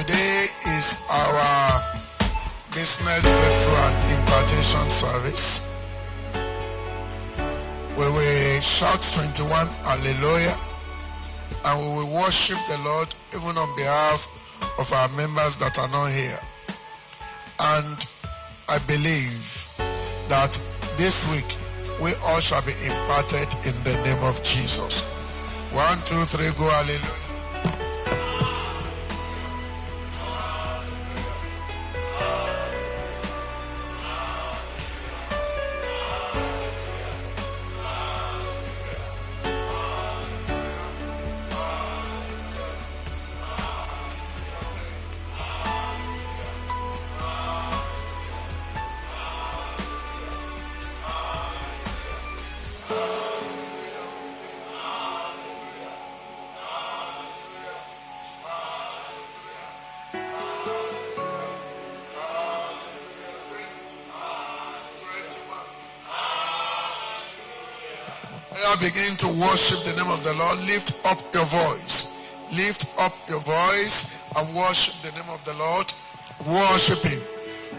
Today is our business breakthrough and impartation service. We will shout 21 hallelujah, and we will worship the Lord even on behalf of our members that are not here. And I believe that this week we all shall be imparted in the name of Jesus. 1, 2, 3, go hallelujah. Begin to worship the name of the Lord. Lift up your voice. Lift up your voice and worship the name of the Lord. Worship Him,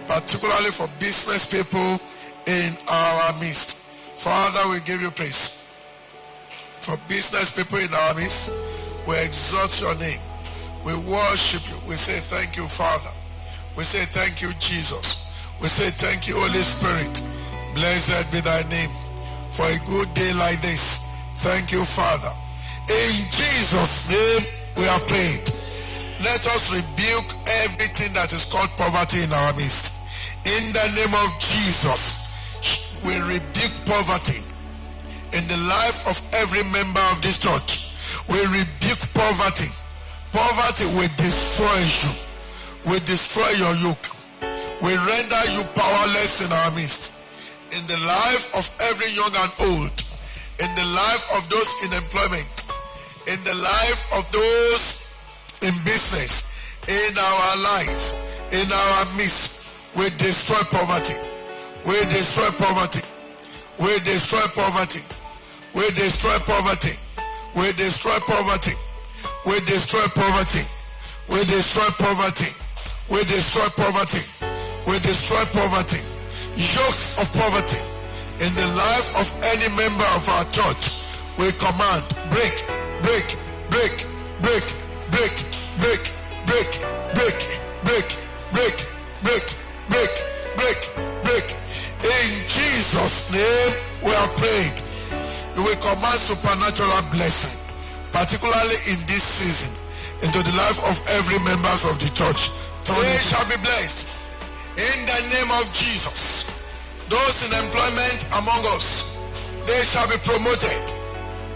particularly for business people in our midst. Father, we give you praise. For business people in our midst, we exalt your name. We worship you. We say thank you, Father. We say thank you, Jesus. We say thank you, Holy Spirit. Blessed be thy name. For a good day like this. Thank you, Father. In Jesus' name we have prayed. Let us rebuke everything that is called poverty in our midst. In the name of Jesus, we rebuke poverty in the life of every member of this church. We rebuke poverty. Poverty will destroy you. Will destroy your yoke. We render you powerless in our midst. In the life of every young and old, in the life of those in employment, in the life of those in business, in our lives, in our midst, we destroy poverty. We destroy poverty. We destroy poverty. We destroy poverty. We destroy poverty. We destroy poverty. We destroy poverty. We destroy poverty. We destroy poverty. Yokes of poverty in the life of any member of our church, we command, break, break, break, break, break, break, break, break, break, break, break, break, break, break. In Jesus' name we have prayed. We command supernatural blessing, particularly in this season, into the life of every member of the church. They shall be blessed. In the name of Jesus, those in employment among us, they shall be promoted.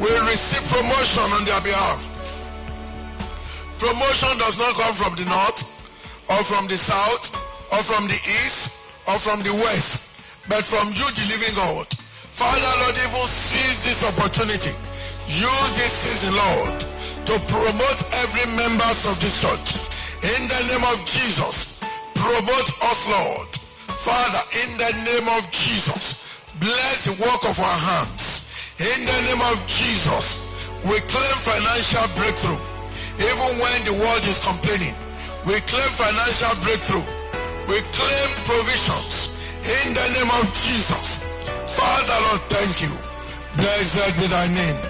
We will receive promotion on their behalf. Promotion does not come from the north, or from the south, or from the east, or from the west, but from you, the living God. Father, Lord, even seize this opportunity. Use this season, Lord, to promote every member of this church. In the name of Jesus, promote us, Lord. Father, in the name of Jesus, bless the work of our hands. In the name of Jesus, we claim financial breakthrough. Even when the world is complaining, we claim financial breakthrough. We claim provisions. In the name of Jesus. Father, Lord, thank you. Blessed be thy name.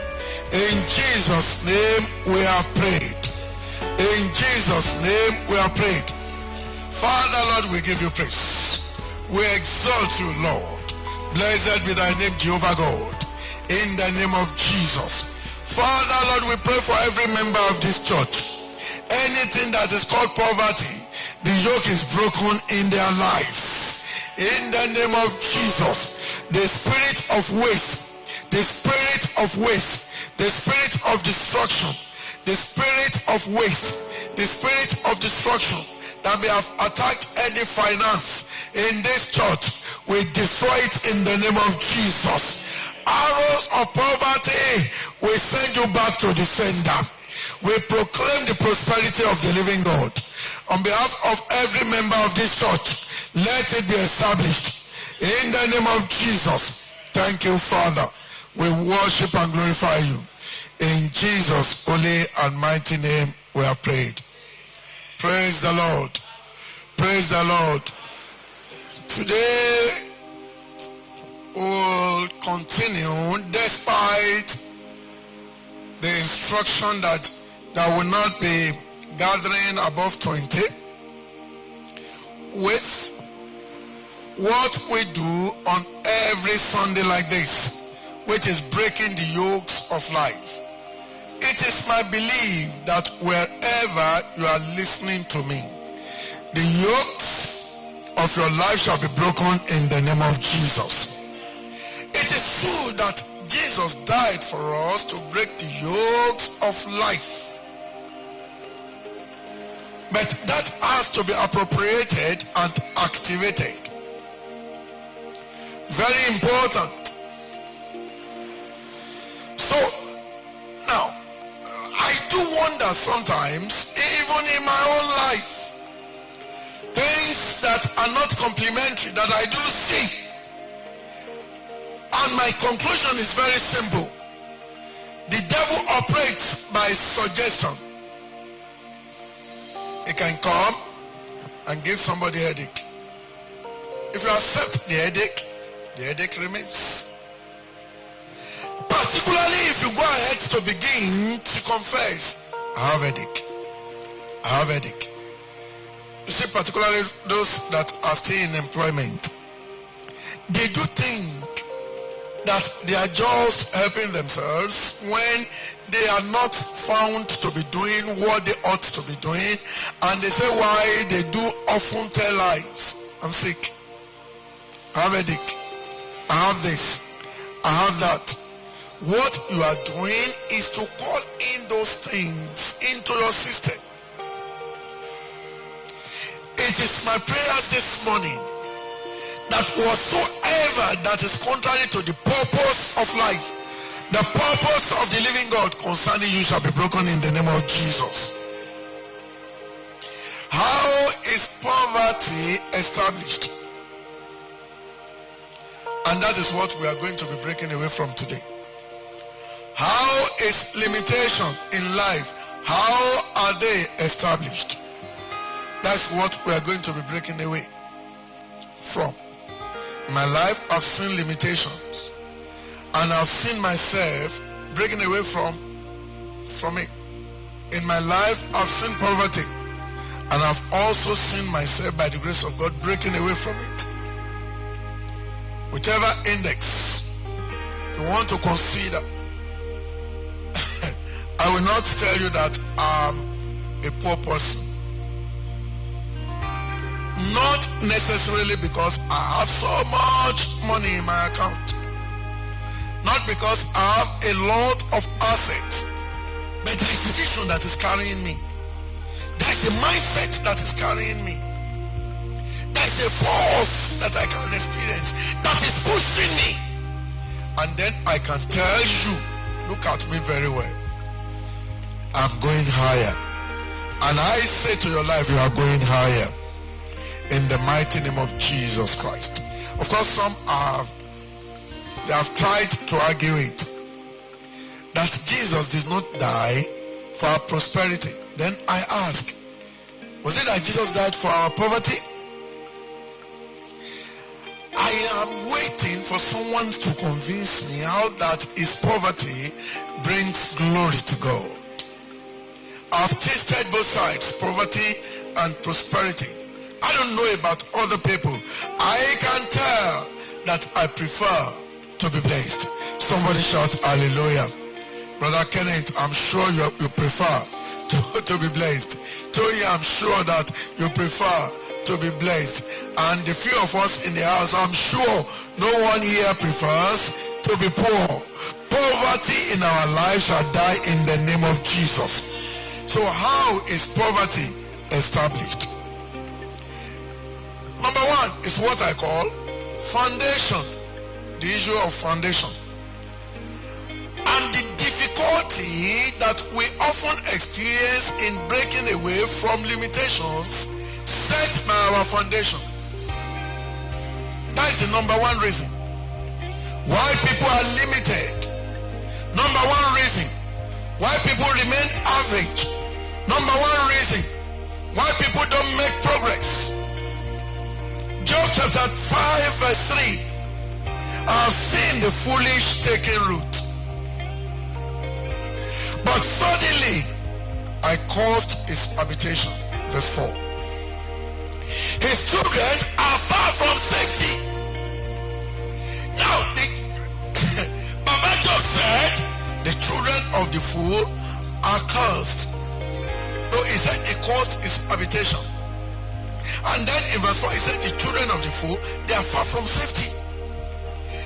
In Jesus' name we have prayed. In Jesus' name we have prayed. Father, Lord, we give you praise. We exalt you, Lord. Blessed be thy name, Jehovah God. In the name of Jesus. Father, Lord, we pray for every member of this church. Anything that is called poverty, the yoke is broken in their lives. In the name of Jesus, the spirit of waste, the spirit of waste, the spirit of destruction, the spirit of waste, the spirit of destruction that may have attacked any finance in this church, we destroy it in the name of Jesus. Arrows of poverty, we send you back to the sender. We proclaim the prosperity of the living God. On behalf of every member of this church, let it be established. In the name of Jesus, thank you, Father. We worship and glorify you. In Jesus' holy and mighty name, we have prayed. Praise the Lord. Praise the Lord. Today we'll continue despite the instruction that there will not be gathering above 20 with what we do on every Sunday like this, which is breaking the yokes of life. It is my belief that wherever you are listening to me, the yokes of your life shall be broken in the name of Jesus. It is true that Jesus died for us to break the yokes of life. But that has to be appropriated and activated. Very important. So, now, I do wonder sometimes, even in my own life, things that are not complimentary that I do see. And my conclusion is very simple. The devil operates by suggestion. He can come and give somebody a headache. If you accept the headache remains. Particularly if you go ahead to begin to confess, I have headache. I have headache. You see, particularly those that are still in employment, they do think that they are just helping themselves when they are not found to be doing what they ought to be doing, and they say why they do often tell lies. I'm sick. I have headache. I have this. I have that. What you are doing is to call in those things into your system. It is my prayers this morning that whatsoever that is contrary to the purpose of life, the purpose of the living God concerning you shall be broken in the name of Jesus. How is poverty established? And that is what we are going to be breaking away from today. How is limitation in life? How are they established? That's what we are going to be breaking away from. In my life, I've seen limitations, and I've seen myself breaking away from it. In my life, I've seen poverty, and I've also seen myself, by the grace of God, breaking away from it. Whichever index you want to consider, I will not tell you that I'm a poor person. Not necessarily because I have so much money in my account. Not because I have a lot of assets. But there is a vision that is carrying me. There is a mindset that is carrying me. There is a force that I can experience that is pushing me. And then I can tell you, look at me very well. I'm going higher. And I say to your life, you are going higher. In the mighty name of Jesus Christ. Of course, some have tried to argue it, that Jesus did not die for our prosperity. Then I ask, was it that Jesus died for our poverty? I am waiting for someone to convince me how that his poverty brings glory to God. I've tasted both sides, poverty and prosperity. I don't know about other people. I can tell that I prefer to be blessed. Somebody shout hallelujah. Brother Kenneth, I'm sure you prefer to be blessed. Toya, I'm sure that you prefer to be blessed. And the few of us in the house, I'm sure no one here prefers to be poor. Poverty in our lives shall die in the name of Jesus. So how is poverty established? Number one is what I call foundation. The issue of foundation. And the difficulty that we often experience in breaking away from limitations set by our foundation. That is the number one reason why people are limited. Number one reason why people remain average. Number one reason Why people don't make progress? Job chapter 5 verse 3. I have seen the foolish taking root, but suddenly I caused his habitation. Verse 4. His children are far from safety. Now, Baba Job said, the children of the fool are cursed. So he said he caused his habitation. And then in verse 4, he said the children of the fool, they are far from safety.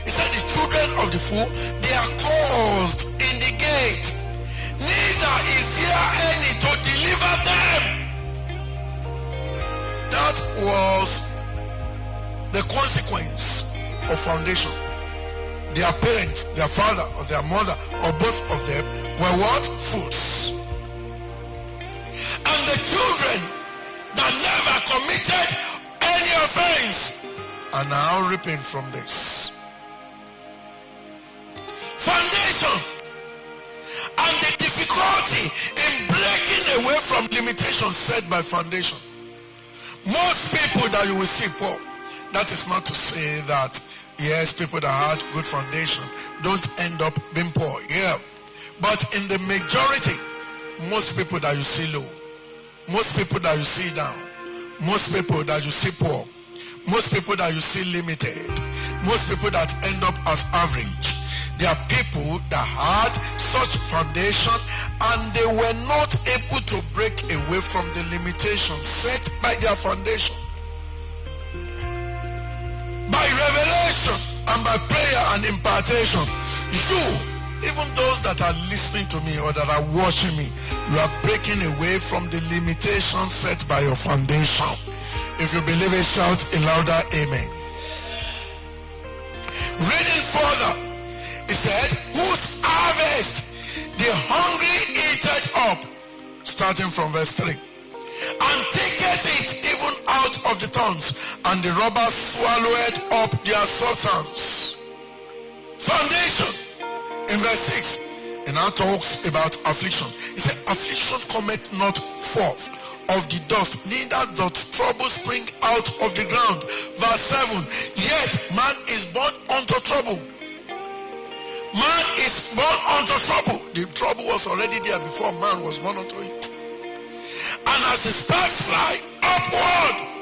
He said the children of the fool, they are caused in the gate. Neither is there any to deliver them. That was the consequence of foundation. Their parents, their father or their mother or both of them were what? Fools. And the children that never committed any offense are now reaping from this. Foundation and the difficulty in breaking away from limitations set by foundation. Most people that you will see poor, that is not to say that yes, people that had good foundation don't end up being poor. Yeah. But in the majority, most people that you see low, most people that you see down, most people that you see poor, most people that you see limited, most people that end up as average, they are people that had such foundation and they were not able to break away from the limitations set by their foundation. By revelation and by prayer and impartation, you, even those that are listening to me or that are watching me, you are breaking away from the limitations set by your foundation. If you believe it, shout a louder amen. Reading further, it said, whose harvest the hungry eated up, starting from verse 3, and taketh it even out of the thorns, and the robbers swallowed up their substance. Foundation. In verse 6, it now talks about affliction. It said, affliction cometh not forth of the dust, neither doth trouble spring out of the ground. Verse 7, yet man is born unto trouble. Man is born unto trouble. The trouble was already there before man was born unto it. And as the sparks fly upward.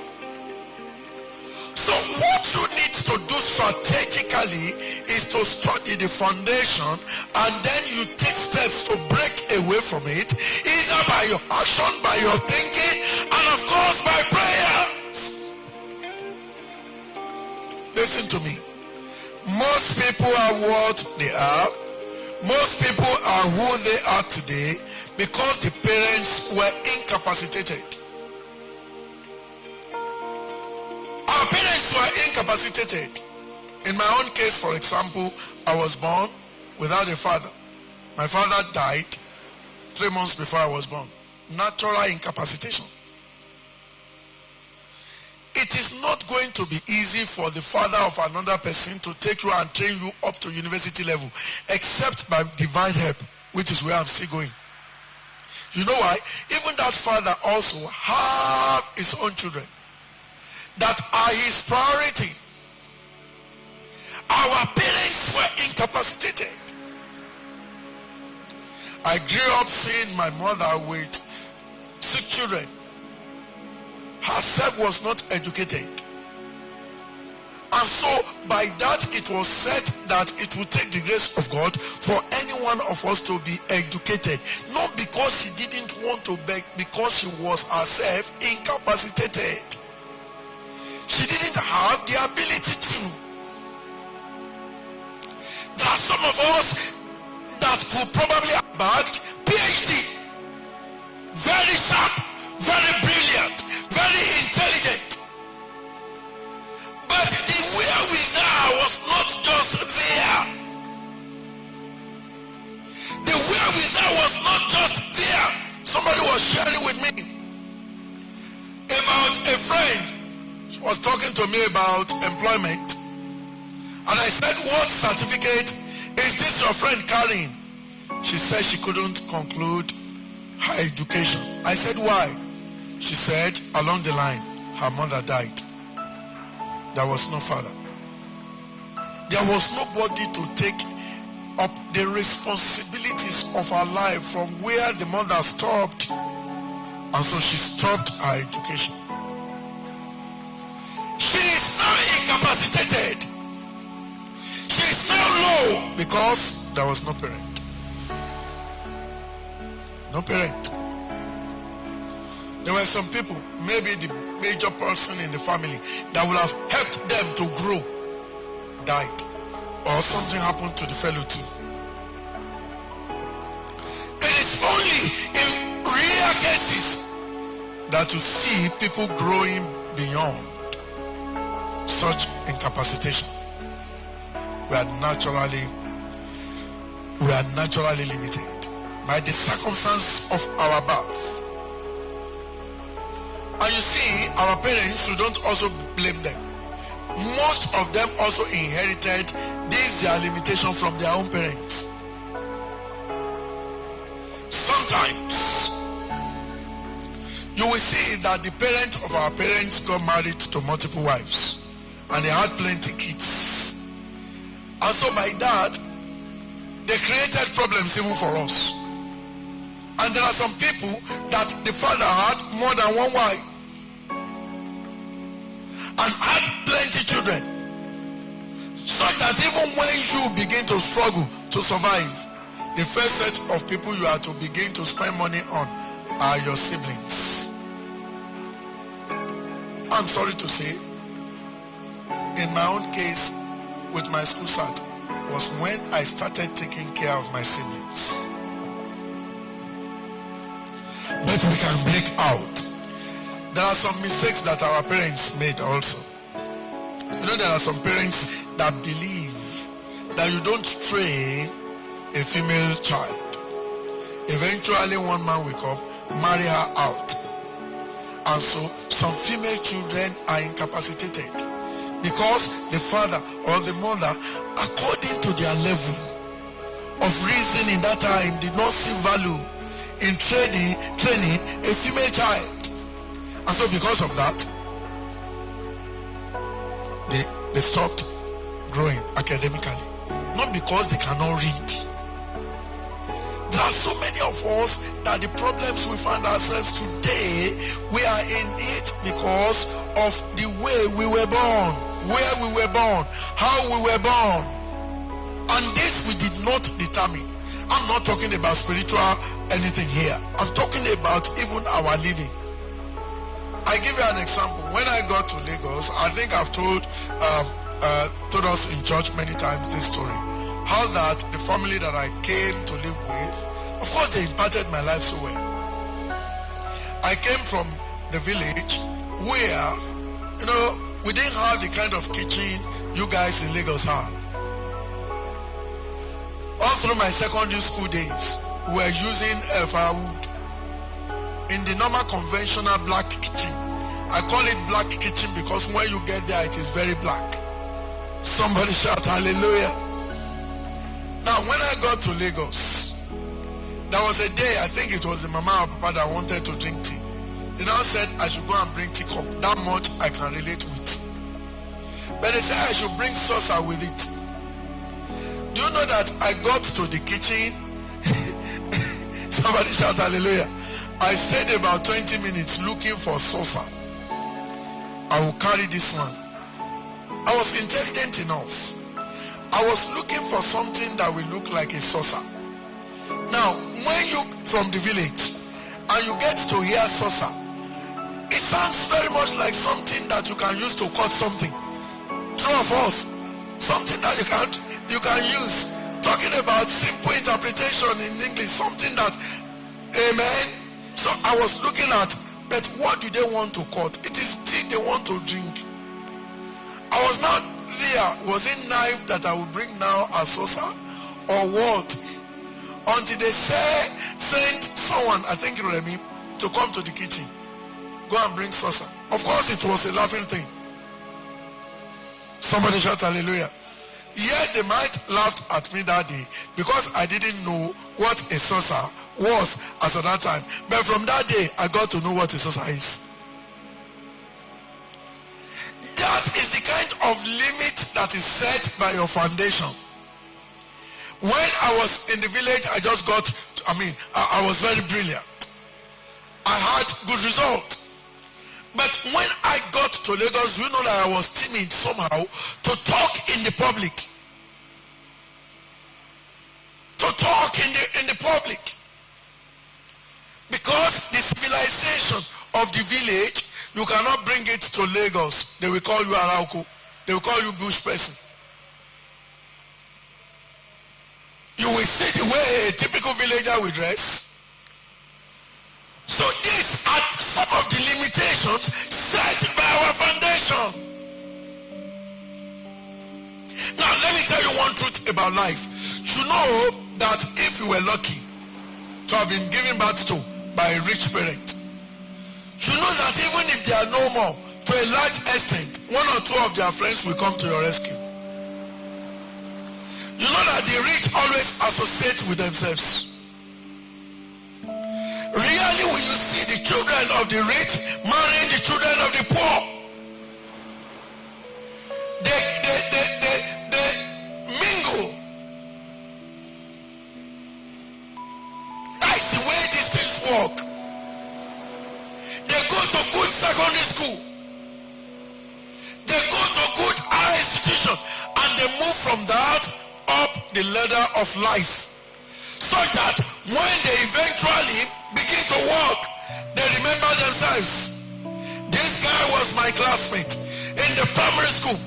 So what you need to do strategically is to study the foundation, and then you take steps to break away from it, either by your action, by your thinking, and of course by prayers. Listen to me. Most people are what they are. Most people are who they are today because the parents were incapacitated. Our parents were incapacitated. In my own case, for example, I was born without a father. My father died 3 months before I was born. Natural incapacitation. It is not going to be easy for the father of another person to take you and train you up to university level, except by divine help, which is where I'm still going. You know why? Even that father also have his own children that are his priority. Our parents were incapacitated. I grew up seeing my mother with 6 children. Herself was not educated. And so by that it was said that it would take the grace of God for any one of us to be educated. Not because she didn't want to beg, because she was herself incapacitated. She didn't have the ability to. There are some of us that could probably have bagged PhD. Very sharp, very brilliant, very intelligent. But the wherewithal was not just there. The wherewithal was not just there. Somebody was sharing with me about a friend. She was talking to me about employment. And I said, what certificate is this your friend carrying? She said she couldn't conclude her education. I said, why? She said along the line, her mother died. There was no father. There was nobody to take up the responsibilities of her life from where the mother stopped. And so she stopped her education. She is now incapacitated. She is now low because there was no parent. No parent. There were some people, maybe the major person in the family that would have helped them to grow, died. Or something happened to the fellow too. It is only in rare cases that you see people growing beyond such incapacitation. We are naturally limited by the circumstance of our birth. And you see, our parents, we don't also blame them. Most of them also inherited this their limitation from their own parents. Sometimes you will see that the parent of our parents got married to multiple wives and they had plenty kids. And so by that, they created problems even for us. And there are some people that the father had more than one wife and had plenty children, so that even when you begin to struggle to survive, the first set of people you are to begin to spend money on are your siblings. I'm sorry to say, in my own case with my school start was when I started taking care of my siblings. But we can break out. There are some mistakes that our parents made also. You know, there are some parents that believe that you don't train a female child. Eventually one man will come, marry her out. And so some female children are incapacitated because the father or the mother, according to their level of reason in that time, did not see value in training a female child. And so because of that, they stopped growing academically. Not because they cannot read. There are so many of us that the problems we find ourselves today, we are in it because of the way we were born, where we were born, how we were born. And this we did not determine. I'm not talking about spiritual anything here. I'm talking about even our living. I give you an example. When I got to Lagos, I think I've told us in church many times this story. How that the family that I came to live with, of course they imparted my life so well. I came from the village where, you know, we didn't have the kind of kitchen you guys in Lagos have. All through my secondary school days, we were using firewood in the normal conventional black kitchen. I call it black kitchen because when you get there, it is very black. Somebody shout hallelujah. Now, when I got to Lagos, there was a day, I think it was the mama or papa that wanted to drink tea. They now said I should go and bring teacup. That much I can relate with. But they said I should bring saucer with it. Do you know that I got to the kitchen? Somebody shout hallelujah. I stayed about 20 minutes looking for saucer. I will carry this one. I was intelligent enough. I was looking for something that will look like a saucer. Now, when you from the village and you get to hear saucer, it sounds very much like something that you can use to cut something. True of us, something that you can use. Talking about simple interpretation in English, something that, amen. So I was looking at, but what do they want to cut? It is tea they want to drink. I was not there. Was it knife that I would bring now as saucer or what? Until they sent someone, I think Remy, to come to the kitchen. Go and bring saucer. Of course it was a laughing thing. Somebody shout hallelujah. Yes, they might laugh at me that day because I didn't know what a saucer was as at that time. But from that day, I got to know what exercise is. That is the kind of limit that is set by your foundation. When I was in the village, I was very brilliant. I had good results. But when I got to Lagos, you know that I was timid somehow to talk in the public. To talk in the public. Because the civilization of the village, you cannot bring it to Lagos. They will call you Arauco. They will call you bush person. You will see the way a typical villager will dress. So these are some of the limitations set by our foundation. Now let me tell you one truth about life. You know that if you were lucky to have been given birth to by a rich parent, you know that even if they are no more, to a large extent, one or two of their friends will come to your rescue. You know that the rich always associate with themselves. Really, when you see the children of the rich marrying the children of the poor, they mingle. That's the way these things work. They go to good secondary school. They go to good higher institution, and they move from that up the ladder of life, so that when they eventually begin to work, they remember themselves. This guy was my classmate in the primary school,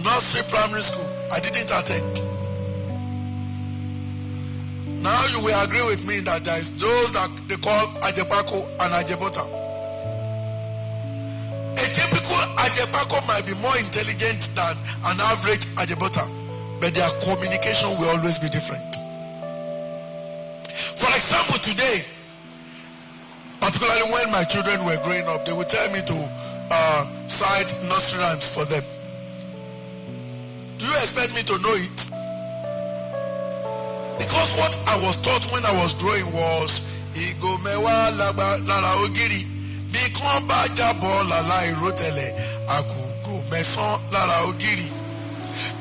nursery primary school. I didn't attend. Now you will agree with me that there is those that they call Ajepako and Ajebota. A typical Ajepako might be more intelligent than an average Ajebota, but their communication will always be different. For example, today, particularly when my children were growing up, they would tell me to cite nursery rhymes for them. Do you expect me to know it? Because what I was taught when I was growing was Igo mewa lara ogiri bikon ba jabo lala irotele akugo meson lara ogiri.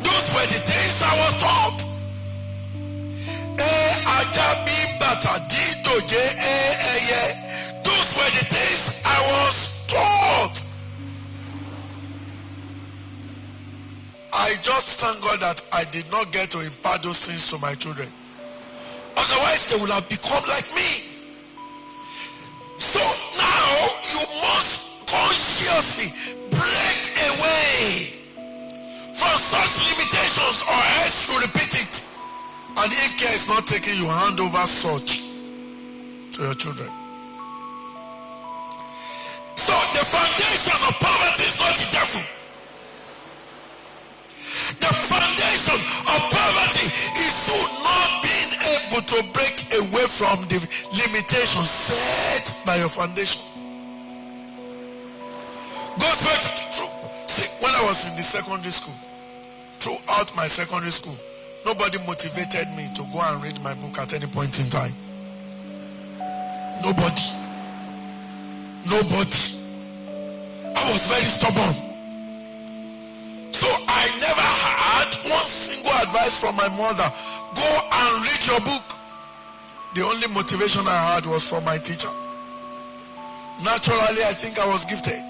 Those were the things I was taught. Ajabi bata di doje eye. Those were the things I was taught. I just thank God that I did not get to impart those things to my children. Otherwise, they would have become like me. So now you must consciously break away from such limitations, or else you repeat it. And if care is not taken, you hand over such to your children. So the foundation of poverty is not the devil. The foundation of poverty is you not being able to break away from the limitations set by your foundation. Goes back to true. See, when I was in the secondary school, throughout my secondary school, nobody motivated me to go and read my book at any point in time. Nobody. I was very stubborn. So I never had one single advice from my mother. Go and read your book. The only motivation I had was from my teacher. Naturally, I think I was gifted.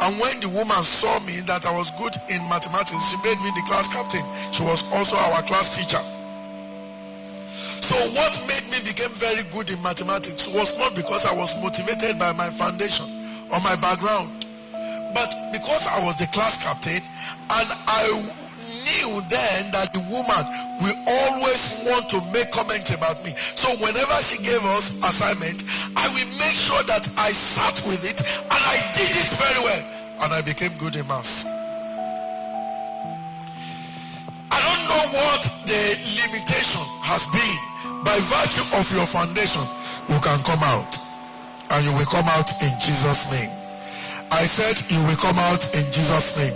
And when the woman saw me that I was good in mathematics, she made me the class captain. She was also our class teacher. So what made me become very good in mathematics was not because I was motivated by my foundation or my background, but because I was the class captain, and I knew then that the woman will always want to make comments about me. So whenever she gave us assignment, I will make sure that I sat with it and I did it very well, and I became good in maths. I don't know what the limitation has been. By virtue of your foundation, you can come out, and you will come out in Jesus' name. I said you will come out in Jesus' name.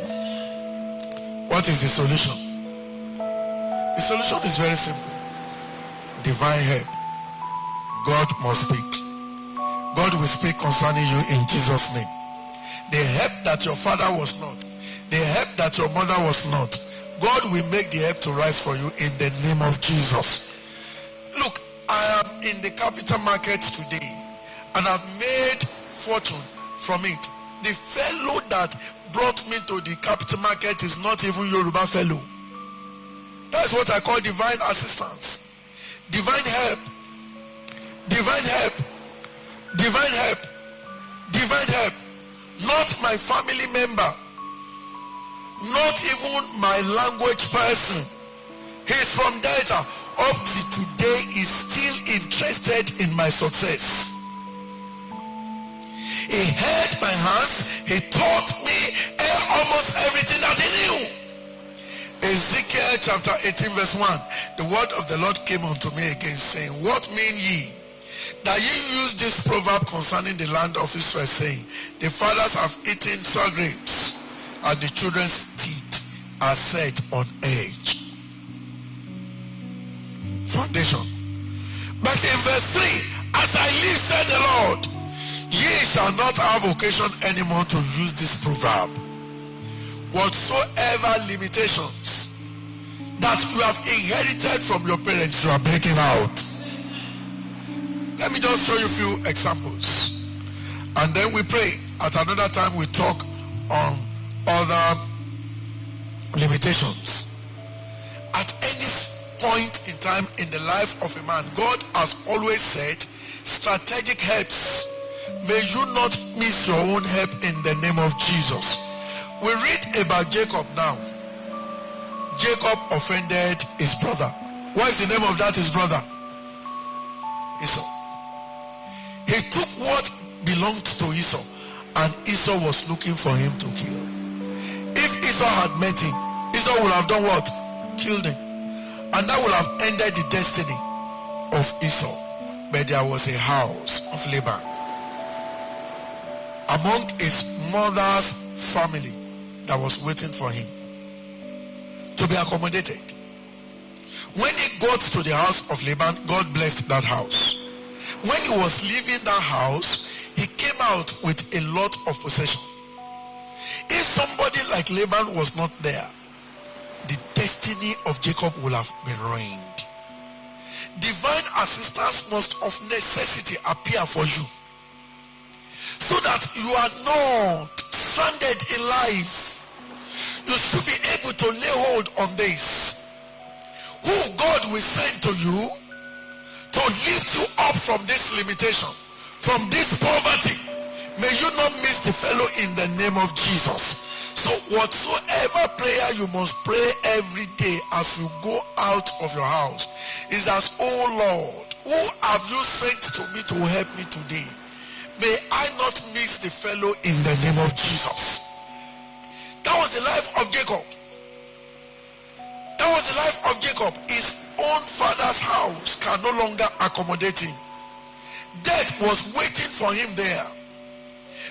What is the solution? The solution is very simple. Divine help. God must speak. God will speak concerning you in Jesus' name. The help that your father was not, the help that your mother was not, God will make the help to rise for you in the name of Jesus. Look, I am in the capital market today and I've made fortune from it. The fellow that brought me to the capital market is not even Yoruba fellow. That's what I call divine assistance. Divine help. Divine help. Divine help. Divine help. Not my family member. Not even my language person. He's from Delta. Up to today is still interested in my success. He held my hands. He taught me almost everything that he knew. Ezekiel chapter 18 verse 1. The word of the Lord came unto me again, saying, What mean ye that ye use this proverb concerning the land of Israel, saying, The fathers have eaten sour grapes, and the children's teeth are set on edge. Foundation. But in verse 3, as I live, said the Lord, ye shall not have occasion anymore to use this proverb. Whatsoever limitations that you have inherited from your parents, you are breaking out. Let me just show you a few examples. And then we pray. At another time we talk on other limitations. At any point in time in the life of a man, God has always said, strategic helps. May you not miss your own help in the name of Jesus. We read about Jacob now. Jacob offended his brother. What is the name of that his brother? Esau. He took what belonged to Esau, and Esau was looking for him to kill. If Esau had met him, Esau would have done what? Killed him. And that would have ended the destiny of Esau. But there was a house of Laban among his mother's family that was waiting for him to be accommodated. When he got to the house of Laban, God blessed that house. When he was leaving that house, he came out with a lot of possession. If somebody like Laban was not there, the destiny of Jacob would have been ruined. Divine assistance must of necessity appear for you, so that you are not stranded in life. You should be able to lay hold on this. Who God will send to you to lift you up from this limitation, from this poverty. May you not miss the fellow in the name of Jesus. So whatsoever prayer you must pray every day as you go out of your house is as, oh Lord, who have you sent to me to help me today? May I not miss the fellow in the name of Jesus. That was the life of Jacob. That was the life of Jacob. His own father's house can no longer accommodate him. Death was waiting for him there.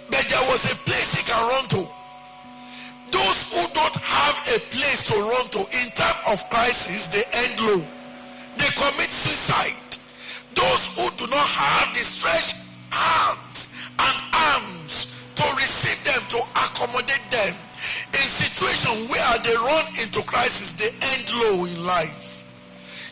But there was a place he can run to. Those who don't have a place to run to in time of crisis, they end low. They commit suicide. Those who do not have the stretched hands and arms to receive them, to accommodate them in situations where they run into crisis, they end low in life.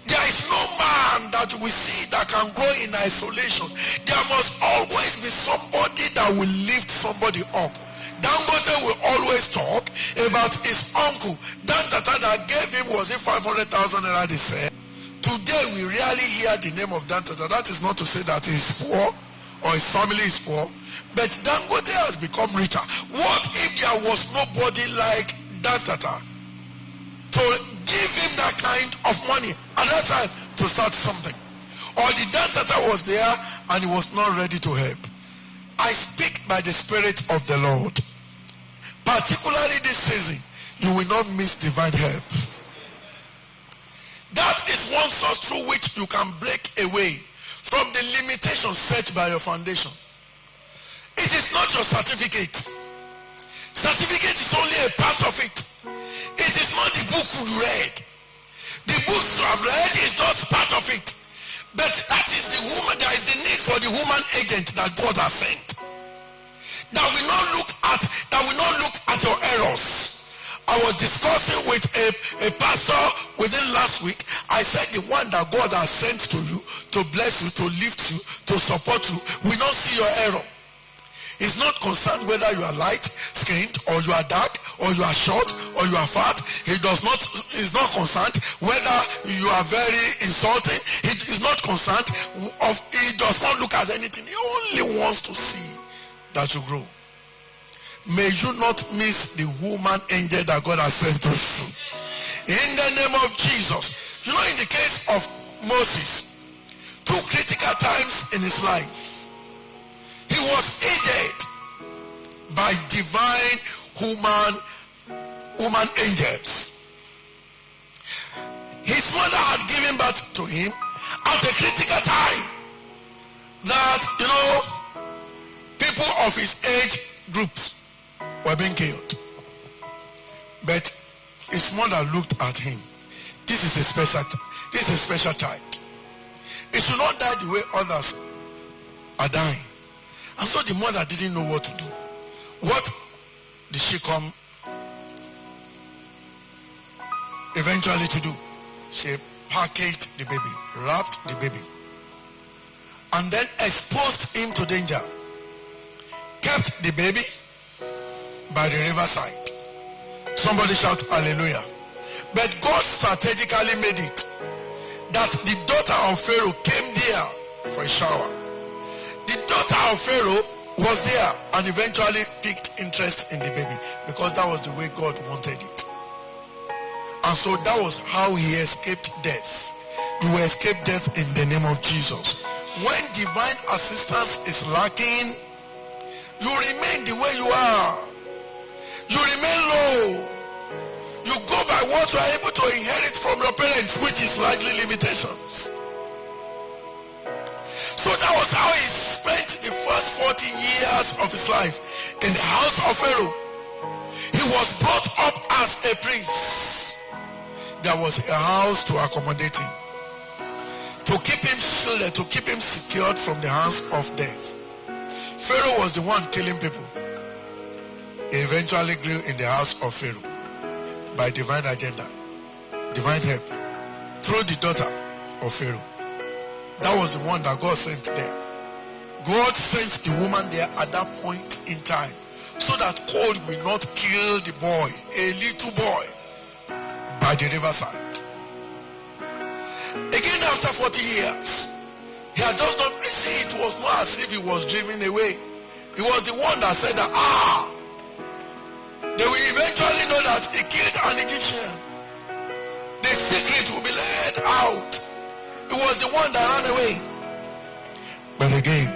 There is no man that we see that can grow in isolation. There must always be somebody that will lift somebody up. Dangote will always talk about his uncle. That that gave him, was it 500,000 naira, they said. Today we rarely hear the name of Dangote. That is not to say that he is poor or his family is poor, but Dangote has become richer. What if there was nobody like Dangote to give him that kind of money at that time to start something? Or the Dangote was there and he was not ready to help? I speak by the Spirit of the Lord. Particularly this season, you will not miss divine help. That is one source through which you can break away from the limitations set by your foundation. It is not your certificate. Certificate is only a part of it. It is not the book you read. The books you have read is just part of it. But that is the woman, there is the need for the woman agent that God has sent. That will not look at your errors. I was discussing with a pastor within last week. I said the one that God has sent to you, to bless you, to lift you, to support you, will not see your error. He's not concerned whether you are light-skinned or you are dark or you are short or you are fat. He's not concerned whether you are very insulting. He is not concerned. He does not look at anything. He only wants to see that you grow. May you not miss the woman angel that God has sent to you. In the name of Jesus. You know, in the case of Moses, 2 critical times in his life, he was aided by divine woman angels. His mother had given birth to him at a critical time that, people of his age groups were being killed. But his mother looked at him. This is a special child. It should not die the way others are dying. And so the mother didn't know what to do. What did she come eventually to do? She packaged the baby, wrapped the baby, and then exposed him to danger. Kept the baby by the riverside. Somebody shout hallelujah. But God strategically made it that the daughter of Pharaoh came there for a shower. The daughter of Pharaoh was there and eventually picked interest in the baby because that was the way God wanted it. And so that was how he escaped death. You will escape death in the name of Jesus. When divine assistance is lacking, you remain the way you are. You remain low. You go by what you are able to inherit from your parents, which is likely limitations. So that was how he spent the first 40 years of his life in the house of Pharaoh. He was brought up as a prince. There was a house to accommodate him, to keep him shielded, to keep him secured from the hands of death. Pharaoh was the one killing people. He eventually grew in the house of Pharaoh by divine agenda, divine help, through the daughter of Pharaoh. That was the one that God sent there. God sent the woman there at that point in time so that cold will not kill the boy, a little boy, by the riverside. Again, after 40 years, he had just not, see, it was not as if he was driven away. He was the one that said that, they will eventually know that he killed an Egyptian. The secret will be let out. He was the one that ran away. But again,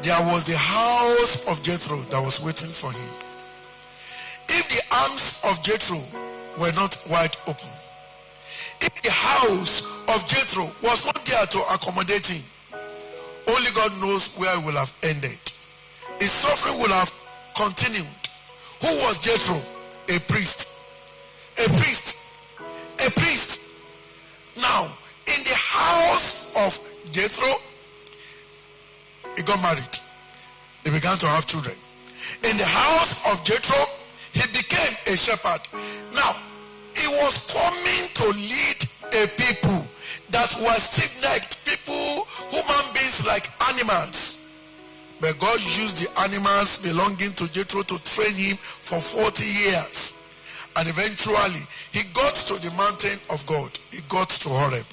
there was the house of Jethro that was waiting for him. If the arms of Jethro were not wide open, if the house of Jethro was not there to accommodate him, only God knows where it will have ended. His suffering will have continued. Who was Jethro? A priest. A priest. A priest. Now, in the house of Jethro, he got married. He began to have children. In the house of Jethro, he became a shepherd. Now, he was coming to lead a people that were stiff-necked, people, human beings like animals. But God used the animals belonging to Jethro to train him for 40 years. And eventually, he got to the mountain of God. He got to Horeb.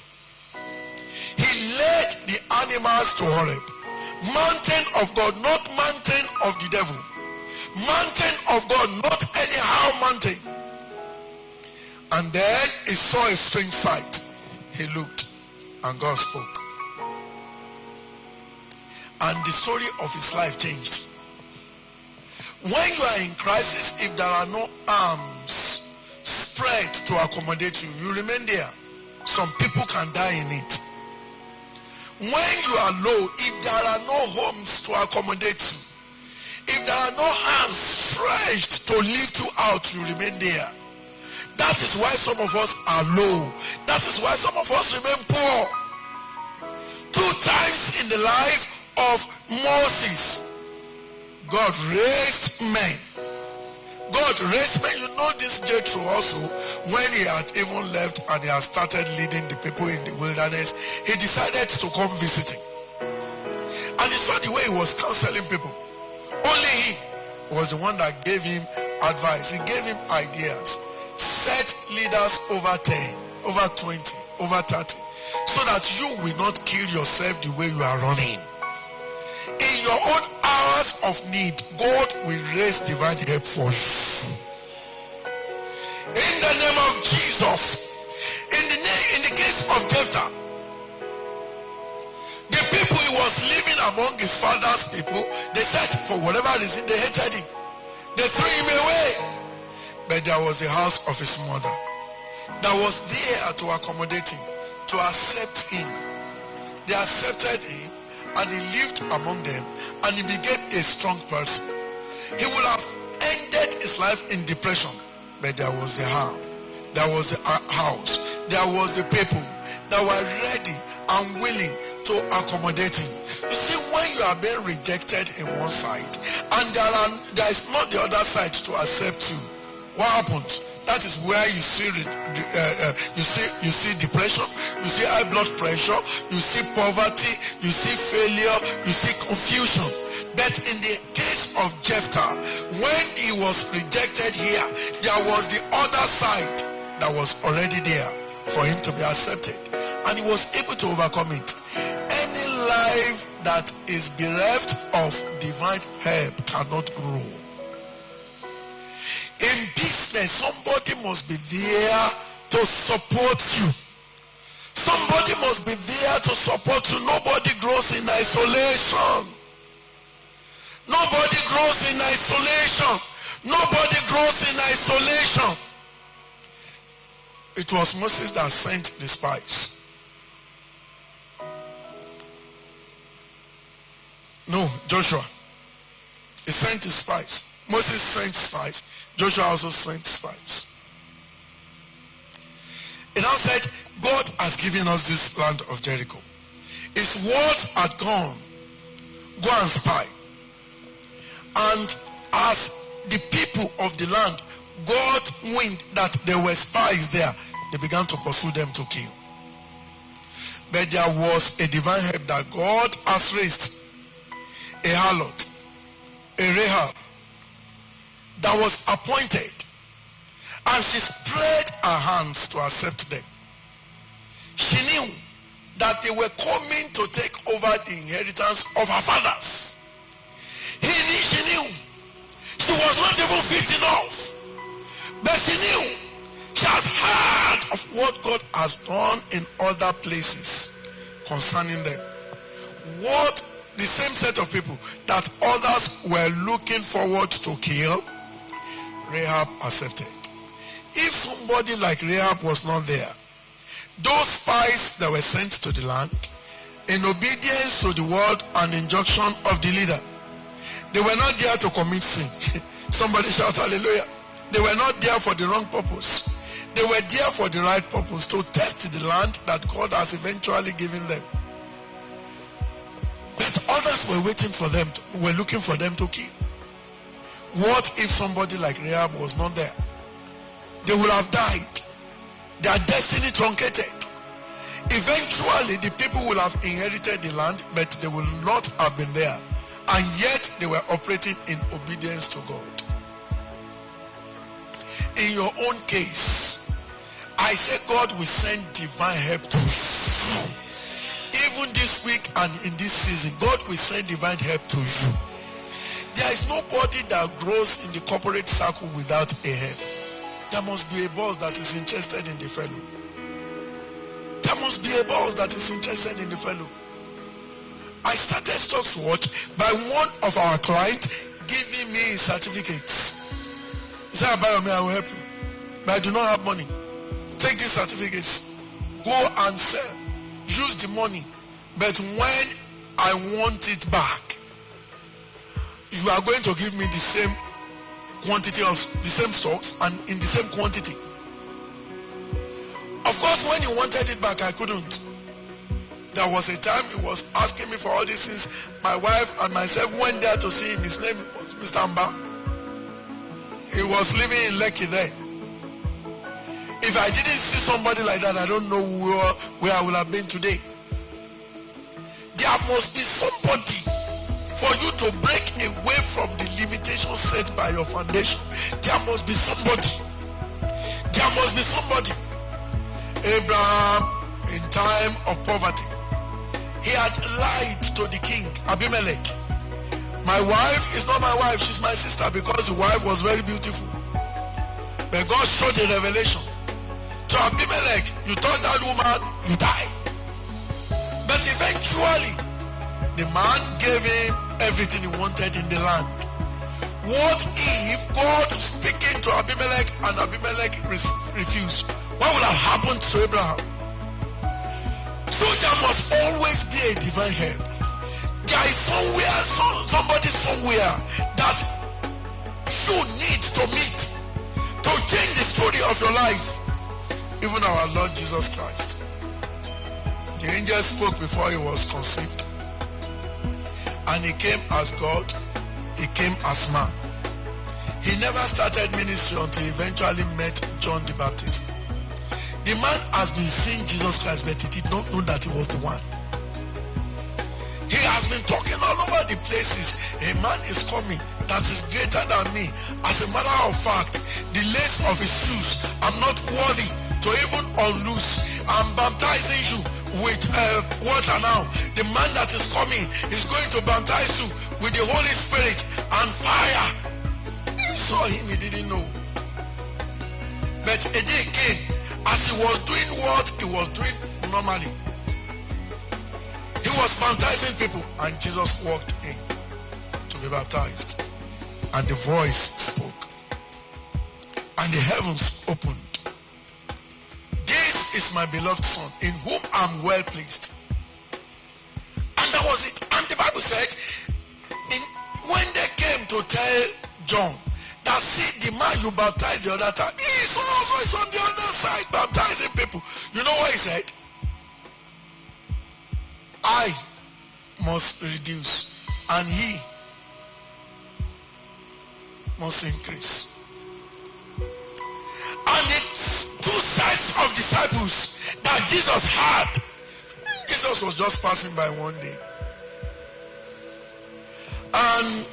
He led the animals to Horeb. Mountain of God, not mountain of the devil. Mountain of God, not anyhow mountain. And then he saw a strange sight. He looked and God spoke. And the story of his life changed. When you are in crisis, if there are no arms spread to accommodate you, you remain there. Some people can die in it. When you are low, if there are no homes to accommodate you, if there are no hands stretched to lift you out, you remain there. That is why some of us are low. That is why some of us remain poor. Two times in the life of Moses, God raised men. God raised men. You know this Jethro also, when he had even left and he had started leading the people in the wilderness, he decided to come visiting. And he saw the way he was counseling people. Only he was the one that gave him advice. He gave him ideas. Set leaders over 10, over 20, over 30, so that you will not kill yourself the way you are running. In your own hours of need, God will raise divine help for you. In the name of Jesus. In the case of Jephthah, the people he was living among his father's people, they said for whatever reason they hated him. They threw him away. But there was the house of his mother that was there to accommodate him, to accept him. They accepted him and he lived among them and he became a strong person. He would have ended his life in depression, but there was a house. There was a house. There was the people that were ready and willing to accommodate him. You see, when you are being rejected in one side and there is not the other side to accept you, what happens? That is where you see depression, you see high blood pressure, you see poverty, you see failure, you see confusion. But in the case of Jephthah, when he was rejected here, there was the other side that was already there for him to be accepted, and he was able to overcome it. Any life that is bereft of divine help cannot grow. In business, somebody must be there to support you. Somebody must be there to support you. Nobody grows in isolation. Nobody grows in isolation. Nobody grows in isolation. It was Moses that sent the spies. No, Joshua. He sent the spies. Moses sent spies. Joshua also sent spies. It now said, God has given us this land of Jericho. His words had gone, go and spy. And as the people of the land got wind that there were spies there, they began to pursue them to kill. But there was a divine help that God has raised. A harlot, a Rahab, that was appointed, and she spread her hands to accept them. She knew that they were coming to take over the inheritance of her fathers. She knew she was not even fit enough, but she knew she has heard of what God has done in other places concerning them. What the same set of people that others were looking forward to kill, Rahab accepted. If somebody like Rahab was not there, those spies that were sent to the land, in obedience to the word and injunction of the leader, they were not there to commit sin. Somebody shout hallelujah. They were not there for the wrong purpose. They were there for the right purpose, to test the land that God has eventually given them. But others were waiting for them, were looking for them to kill. What if somebody like Rahab was not there? They would have died. Their destiny truncated. Eventually, the people will have inherited the land, but they will not have been there. And yet, they were operating in obedience to God. In your own case, I say God will send divine help to you. Even this week and in this season, God will send divine help to you. There is nobody that grows in the corporate circle without a help. There must be a boss that is interested in the fellow. There must be a boss that is interested in the fellow. I started Stocks Watch by one of our clients giving me certificates. He said, I will help you, but I do not have money. Take these certificates, go and sell, use the money, but when I want it back, you are going to give me the same quantity of the same stocks and in the same quantity. Of course, when you wanted it back, I couldn't. There was a time he was asking me for all these things. My wife and myself went there to see him. His name was Mr. Amba. He was living in Lekki there. If I didn't see somebody like that, I don't know where I would have been today. There must be somebody for you to break away from the limitations set by your foundation. There must be somebody. There must be somebody. Abraham, in time of poverty, he had lied to the king, Abimelech. My wife is not my wife, she's my sister, because the wife was very beautiful. But God showed a revelation to Abimelech. You told that woman, you die. But eventually, the man gave him everything he wanted in the land. What if God speaking to Abimelech and Abimelech refused? What would have happened to Abraham? So there must always be a divine help. There is somebody somewhere that you need to meet to change the story of your life. Even our Lord Jesus Christ. The angel spoke before he was conceived. And he came as God. He came as man. He never started ministry until he eventually met John the Baptist. The man has been seeing Jesus Christ, but he did not know that he was the one. He has been talking all over the places. A man is coming that is greater than me. As a matter of fact, the lace of his shoes, I'm not worthy to even unloose. I'm baptizing you with water now. The man that is coming is going to baptize you with the Holy Spirit and fire. He saw him, he didn't know. But a day came. As he was doing what he was doing normally, he was baptizing people, and Jesus walked in to be baptized, and the voice spoke, and the heavens opened. This is my beloved Son, in whom I'm well pleased. And that was it. And the Bible said, when they came to tell John, that see the man you baptized the other time, he is always on the other side baptizing people. You know what he said? I must reduce and he must increase. And the two sets of disciples that Jesus had, Jesus was just passing by one day, and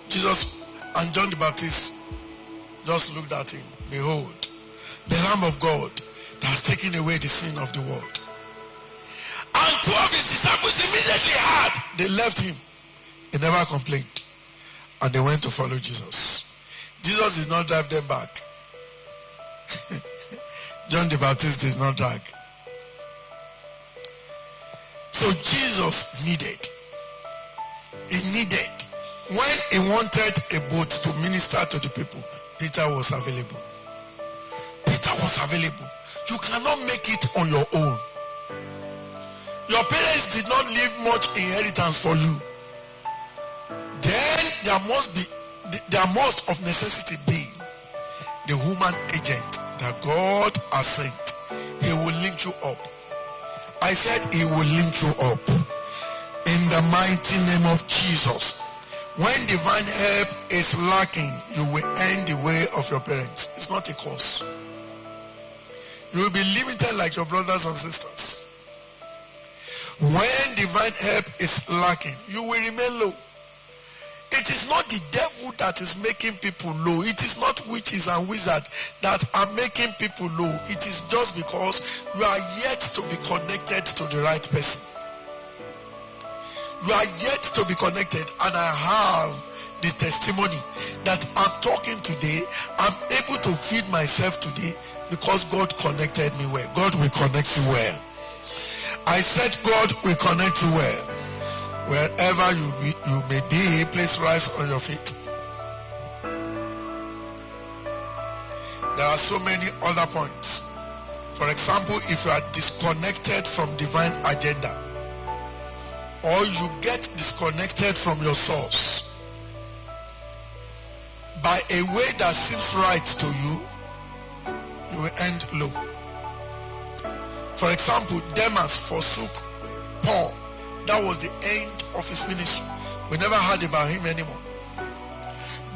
Jesus and John the Baptist just looked at him. Behold, the Lamb of God that has taken away the sin of the world. And two of his disciples immediately had. They left him. He never complained. And they went to follow Jesus. Jesus did not drive them back. John the Baptist did not drag. So Jesus needed. When he wanted a boat to minister to the people, Peter was available. You cannot make it on your own. Your parents did not leave much inheritance for you. Then there must of necessity be the human agent that God has sent. He will link you up. I said he will link you up. In the mighty name of Jesus. When divine help is lacking, you will end the way of your parents. It's not a curse. You will be limited like your brothers and sisters. When divine help is lacking, you will remain low. It is not the devil that is making people low. It is not witches and wizards that are making people low. It is just because you are yet to be connected to the right person. You are yet to be connected, and I have the testimony that I'm talking today. I'm able to feed myself today because God connected me well. God will connect you well. I said God will connect you well. Wherever you may be, please rise on your feet. There are so many other points. For example, if you are disconnected from divine agenda, or you get disconnected from your source by a way that seems right to you, you will end low. For example, Demas forsook Paul. That was the end of his ministry. We never heard about him anymore.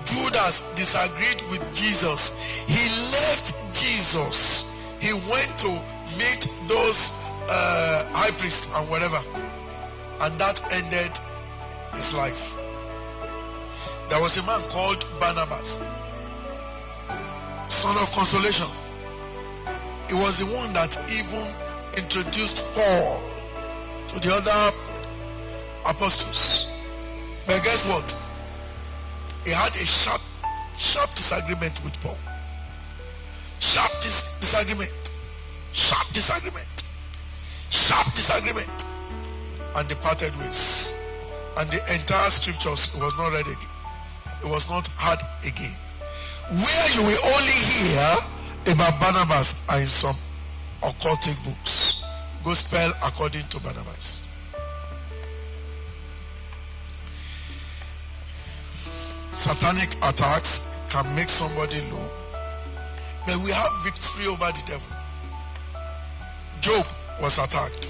Judas disagreed with Jesus. He left Jesus. He went to meet those high priests and whatever. And that ended his life. There was a man called Barnabas, son of consolation. He was the one that even introduced Paul to the other apostles. But guess what? He had a sharp disagreement with Paul. Sharp disagreement. And they parted ways. And the entire scriptures was not read again. It was not heard again. Where you will only hear about Barnabas are in some occultic books. Gospel according to Barnabas. Satanic attacks can make somebody low. But we have victory over the devil. Job was attacked.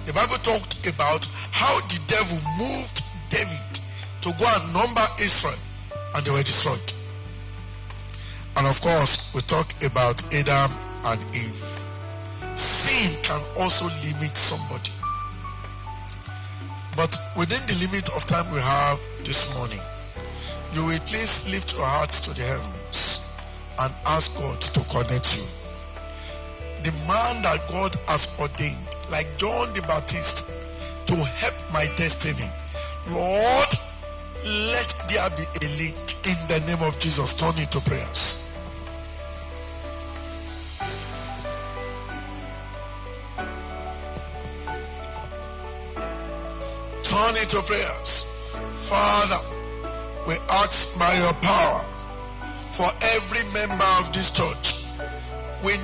The Bible talked about how the devil moved David to go and number Israel, and they were destroyed. And of course, we talk about Adam and Eve. Sin can also limit somebody. But within the limit of time we have this morning, you will please lift your hearts to the heavens and ask God to connect you. The man that God has ordained, like John the Baptist, to help my destiny. Lord, let there be a link in the name of Jesus. Turn it to prayers. Turn it to prayers. Father, we ask by your power for every member of this church. We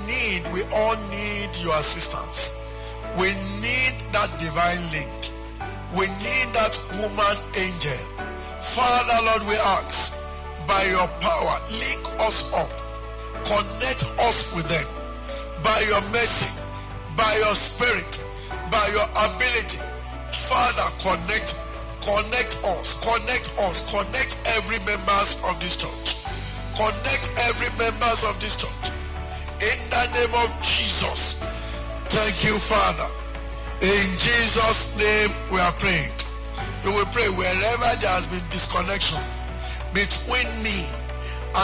all need your assistance. We need that divine link. We need that woman angel. Father, Lord, we ask by your power, link us up. Connect us with them. By your mercy, by your spirit, by your ability. Father, connect every members of this church. Connect every members of this church. In the name of Jesus. Thank you, Father. In Jesus' name we are praying. You will pray wherever there has been disconnection between me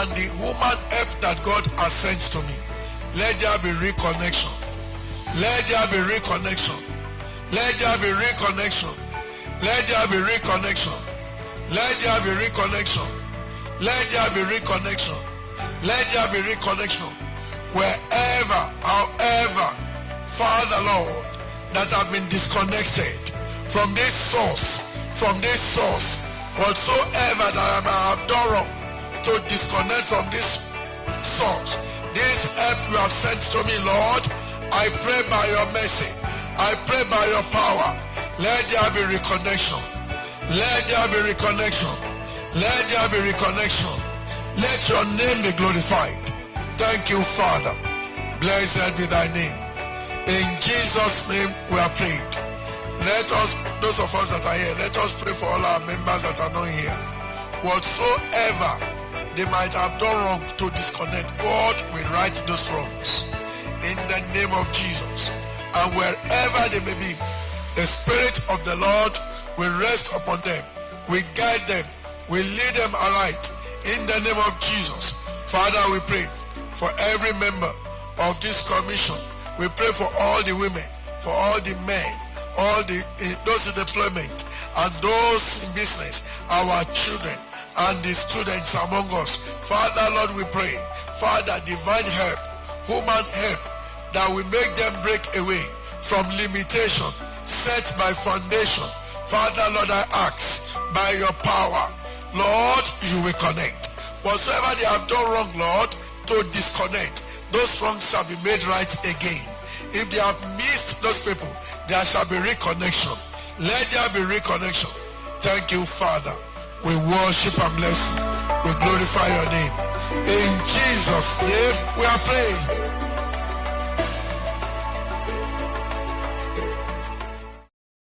and the woman help that God has sent to me. Let there be reconnection. Let there be reconnection. Let there be reconnection. Let there be reconnection. Let there be reconnection. Let there be reconnection. Let there be reconnection. Wherever, however, Father Lord, that have been disconnected from this source, whatsoever that I may have done wrong to disconnect from this source, this help you have sent to me, Lord, I pray by your mercy, I pray by your power, let there be reconnection, let there be reconnection, let there be reconnection, let your name be glorified. Thank you, Father. Blessed be thy name. In Jesus' name we are praying. Let us, those of us that are here, let us pray for all our members that are not here. Whatsoever they might have done wrong to disconnect, God will right those wrongs. In the name of Jesus. And wherever they may be, the Spirit of the Lord will rest upon them, will guide them, will lead them aright. In the name of Jesus. Father, we pray for every member of this commission. We pray for all the women, for all the men, all those in deployment, and those in business, our children, and the students among us. Father, Lord, we pray, Father, divine help, human help, that will make them break away from limitation set by foundation. Father, Lord, I ask, by your power, Lord, you will connect. Whatsoever they have done wrong, Lord, to disconnect, those wrongs shall be made right again. If they have missed those people, there shall be reconnection. Let there be reconnection. Thank you, Father. We worship and bless you. We glorify your name. In Jesus' name we are praying.